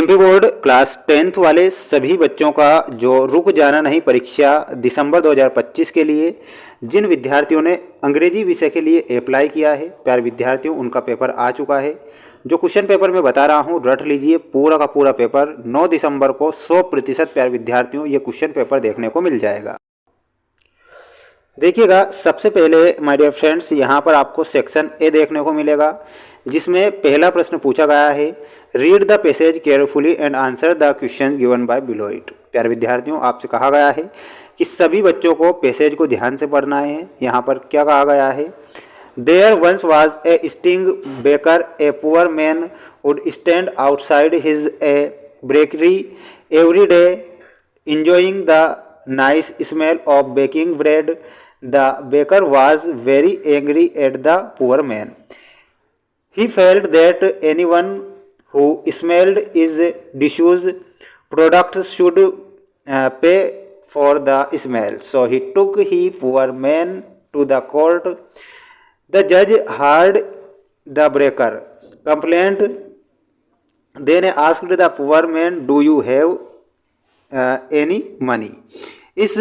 MP board class 10th वाले सभी बच्चों का जो रुक जाना नहीं परीक्षा दिसंबर 2025 के लिए जिन विद्यार्थियों ने अंग्रेजी विषय के लिए अप्लाई किया है, प्यारे विद्यार्थियों, उनका पेपर आ चुका है। जो क्वेश्चन पेपर मैं बता रहा हूँ रट लीजिए, पूरा का पूरा पेपर 9 दिसंबर को 100% प्यारे विद्यार्थियों ये क्वेश्चन पेपर देखने को मिल जाएगा। देखिएगा, सबसे पहले माय डियर फ्रेंड्स यहाँ पर आपको सेक्शन ए देखने को मिलेगा, जिसमें पहला प्रश्न पूछा गया है, read the passage carefully and answer the question given by below it. प्यारे विद्यार्थियों, आपसे कहा गया है कि सभी बच्चों को पैसेज को ध्यान से पढ़ना है। यहाँ पर क्या कहा गया है, there once was a stingy baker, a poor man would stand outside his a bakery every day enjoying the nice smell of baking bread. The baker was very angry at the poor man. He felt that anyone who smelled his dishes products should pay for the smell. So he took the poor man to the court. The judge heard the baker complaint. Then asked the poor man, "Do you have any money?" इस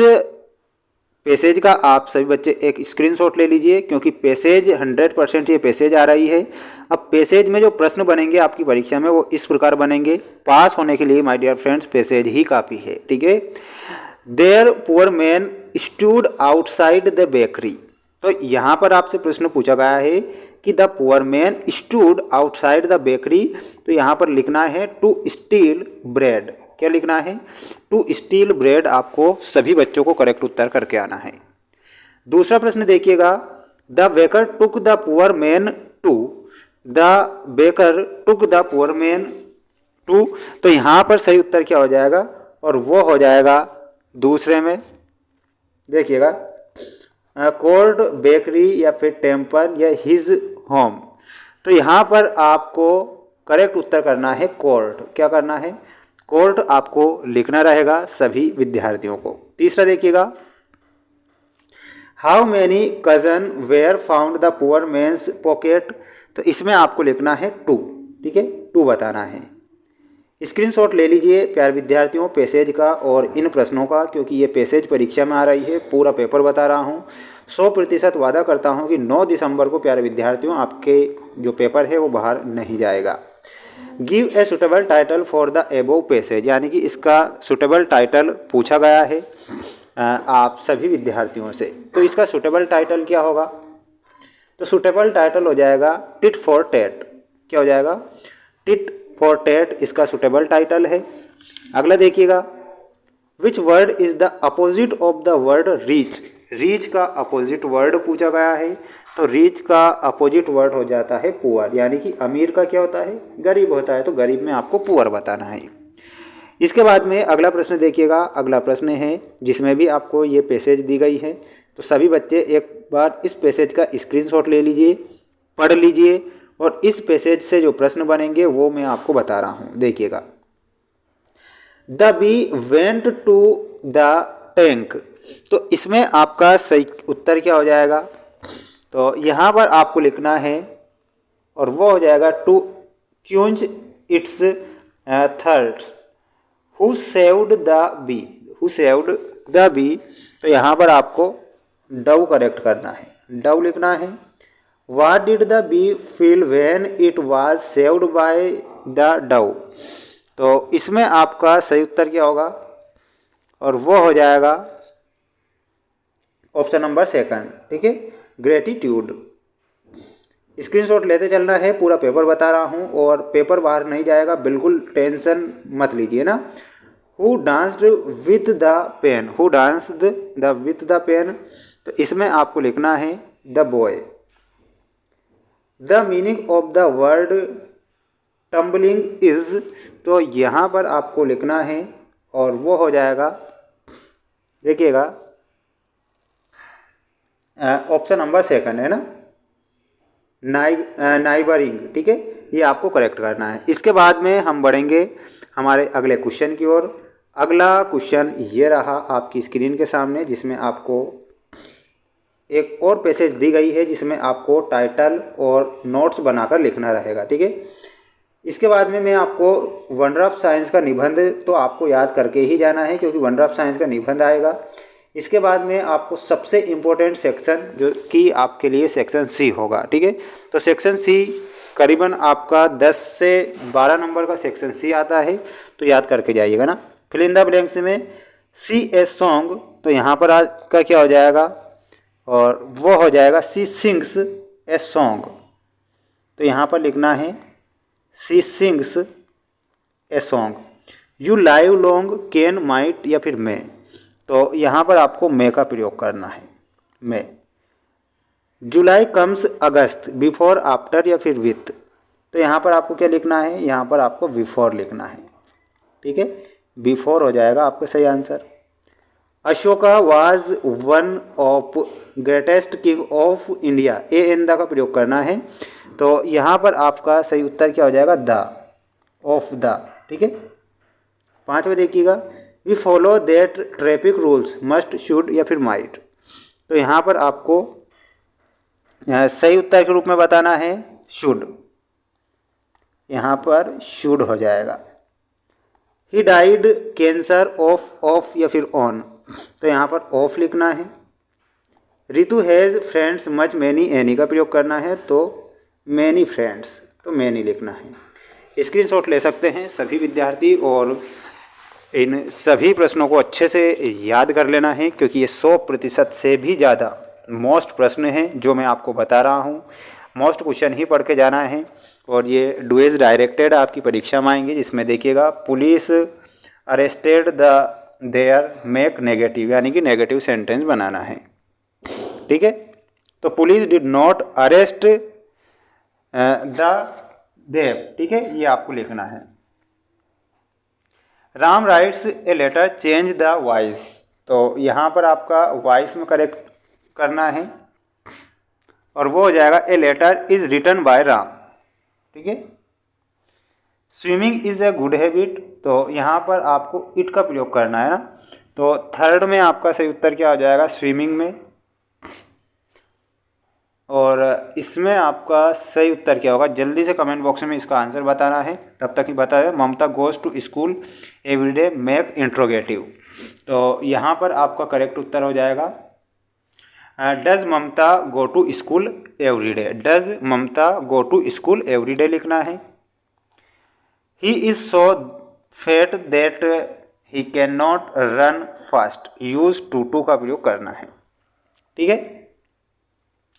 passage का आप सभी बच्चे एक screenshot ले लीजिए, क्योंकि passage 100% ये पैसेज आ रही है। अब पैसेज में जो प्रश्न बनेंगे आपकी परीक्षा में वो इस प्रकार बनेंगे। पास होने के लिए माय डियर फ्रेंड्स पैसेज ही काफ़ी है, ठीक है। There poor man stood outside the bakery. तो यहाँ पर आपसे प्रश्न पूछा गया है कि the poor man stood outside the bakery, तो यहाँ पर लिखना है टू स्टील ब्रेड। क्या लिखना है, टू स्टील ब्रेड। आपको सभी बच्चों को करेक्ट उत्तर करके आना है। दूसरा प्रश्न देखिएगा, the baker took the poor man to. The baker took the poor man to, तो यहाँ पर सही उत्तर क्या हो जाएगा, और वो हो जाएगा दूसरे में। देखिएगा, कोर्ट, बेकरी या फिर टेम्पल या हिज होम। तो यहाँ पर आपको करेक्ट उत्तर करना है कोर्ट। क्या करना है, कोर्ट आपको लिखना रहेगा सभी विद्यार्थियों को। तीसरा देखिएगा, हाउ मैनी कजन were found the poor man's pocket. तो इसमें आपको लिखना है टू, ठीक है, टू बताना है। स्क्रीनशॉट ले लीजिए प्यारे विद्यार्थियों पैसेज का और इन प्रश्नों का, क्योंकि ये पैसेज परीक्षा में आ रही है। पूरा पेपर बता रहा हूँ, 100% वादा करता हूँ कि 9 दिसंबर को प्यारे विद्यार्थियों आपके जो पेपर है वो बाहर नहीं जाएगा। Give a suitable title for the above passage, यानी कि इसका सुटेबल टाइटल पूछा गया है आप सभी विद्यार्थियों से। तो इसका सुटेबल टाइटल क्या होगा, तो सुटेबल टाइटल हो जाएगा टिट फॉर टैट। क्या हो जाएगा, टिट फॉर टैट इसका सुटेबल टाइटल है। अगला देखिएगा, which word is the opposite of the word reach. Reach का अपोजिट वर्ड पूछा गया है, तो रीच का अपोजिट वर्ड हो जाता है पुअर, यानी कि अमीर का क्या होता है, गरीब होता है। तो गरीब में आपको पुअर बताना है। इसके बाद में अगला प्रश्न देखिएगा, अगला प्रश्न है जिसमें भी आपको ये पैसेज दी गई है। तो सभी बच्चे एक बार इस पैसेज का स्क्रीनशॉट ले लीजिए, पढ़ लीजिए, और इस पैसेज से जो प्रश्न बनेंगे वो मैं आपको बता रहा हूँ। देखिएगा, the bee went to the tank. तो इसमें आपका सही उत्तर क्या हो जाएगा, तो यहाँ पर आपको लिखना है, और वो हो जाएगा टू क्यूंज इट्स थर्ड्स। Who saved the B, who saved the B. तो यहाँ पर आपको डव करेक्ट करना है, डव लिखना है। What did the bee feel when it was saved by the dove. तो इसमें आपका सही उत्तर क्या होगा, और वो हो जाएगा ऑप्शन नंबर 2, ठीक है, ग्रेटिट्यूड। स्क्रीनशॉट लेते चलना है, पूरा पेपर बता रहा हूँ और पेपर बाहर नहीं जाएगा, बिल्कुल टेंशन मत लीजिए ना। Who danced with the pen, who danced the with the pen. तो इसमें आपको लिखना है the boy. The meaning of the word tumbling is. तो यहाँ पर आपको लिखना है, और वो हो जाएगा, देखिएगा, ऑप्शन नंबर 2 है ना, नाइबरिंग, ठीक है, ये आपको करेक्ट करना है। इसके बाद में हम बढ़ेंगे हमारे अगले क्वेश्चन की ओर। अगला क्वेश्चन ये रहा आपकी स्क्रीन के सामने, जिसमें आपको एक और पैसेज दी गई है, जिसमें आपको टाइटल और नोट्स बनाकर लिखना रहेगा, ठीक है। इसके बाद में मैं आपको वंडर ऑफ साइंस का निबंध तो आपको याद करके ही जाना है, क्योंकि वंडर ऑफ साइंस का निबंध आएगा। इसके बाद में आपको सबसे इम्पोर्टेंट सेक्शन जो कि आपके लिए सेक्शन सी होगा, ठीक है। तो सेक्शन सी करीबन आपका 10 से 12 नंबर का सेक्शन सी आता है, तो याद करके जाइएगा ना। फिल इन द ब्लैंक्स में सी ए सॉन्ग, तो यहाँ पर आज का क्या हो जाएगा, और वो हो जाएगा सी सिंग्स ए सॉन्ग। तो यहाँ पर लिखना है she sings a song. You live long can might या फिर मे, तो यहाँ पर आपको मे का प्रयोग करना है, मे। जुलाई कम्स अगस्त, बिफोर आफ्टर या फिर विथ, तो यहाँ पर आपको क्या लिखना है, यहाँ पर आपको बिफोर लिखना है, ठीक है। बिफोर हो जाएगा आपका सही answer. Ashoka was one of greatest king of India, a an the का प्रयोग करना है, तो यहाँ पर आपका सही उत्तर क्या हो जाएगा, द ऑफ द, ठीक है। 5वें देखिएगा, we follow that traffic rules must should या फिर माइट, तो यहाँ पर आपको सही उत्तर के रूप में बताना है शुड, यहाँ पर शुड हो जाएगा। ही डाइड कैंसर ऑफ या फिर ऑन, तो यहाँ पर ऑफ लिखना है। Ritu has friends much many, any का प्रयोग करना है, तो मैनी फ्रेंड्स, तो मैनी लिखना है। स्क्रीनशॉट ले सकते हैं सभी विद्यार्थी, और इन सभी प्रश्नों को अच्छे से याद कर लेना है, क्योंकि ये 100% से भी ज़्यादा मोस्ट प्रश्न हैं जो मैं आपको बता रहा हूँ। मोस्ट क्वेश्चन ही पढ़ के जाना है, और ये डुएज डायरेक्टेड आपकी परीक्षा में आएंगे, जिसमें देखिएगा police arrested the there make negative, यानी कि नेगेटिव सेंटेंस बनाना है, ठीक है। तो police did not arrest the Dev, ठीक है, ये आपको लिखना है। Ram writes a letter change the voice, तो यहाँ पर आपका वॉइस में करेक्ट करना है, और वो हो जाएगा a letter is written by Ram, ठीक है। Swimming is a good habit, तो यहाँ पर आपको इट का प्रयोग करना है ना, तो थर्ड में आपका सही उत्तर क्या हो जाएगा, स्विमिंग में। और इसमें आपका सही उत्तर क्या होगा, जल्दी से कमेंट बॉक्स में इसका आंसर बताना है, तब तक ही बता दें। Mamata goes to school everyday make interrogative, तो यहाँ पर आपका करेक्ट उत्तर हो जाएगा does Mamata go to school everyday, does Mamata go to school everyday लिखना है। He is so fat that he can not run fast, use too का प्रयोग करना है, ठीक है।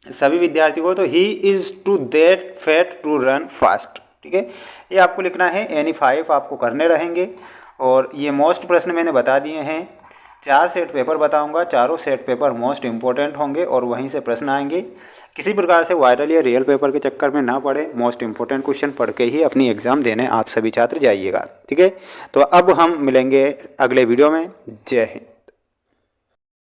सभी विद्यार्थियों को तो he is too that fat to run fast, ठीक है, ये आपको लिखना है। एनी 5 आपको करने रहेंगे, और ये मोस्ट प्रश्न मैंने बता दिए हैं। 4 सेट पेपर बताऊंगा, चारों सेट पेपर मोस्ट इंपॉर्टेंट होंगे, और वहीं से प्रश्न आएंगे। किसी प्रकार से वायरल या रियल पेपर के चक्कर में ना पड़े, मोस्ट इंपॉर्टेंट क्वेश्चन पढ़ के ही अपनी एग्ज़ाम देने आप सभी छात्र जाइएगा, ठीक है। तो अब हम मिलेंगे अगले वीडियो में। जय हिंद।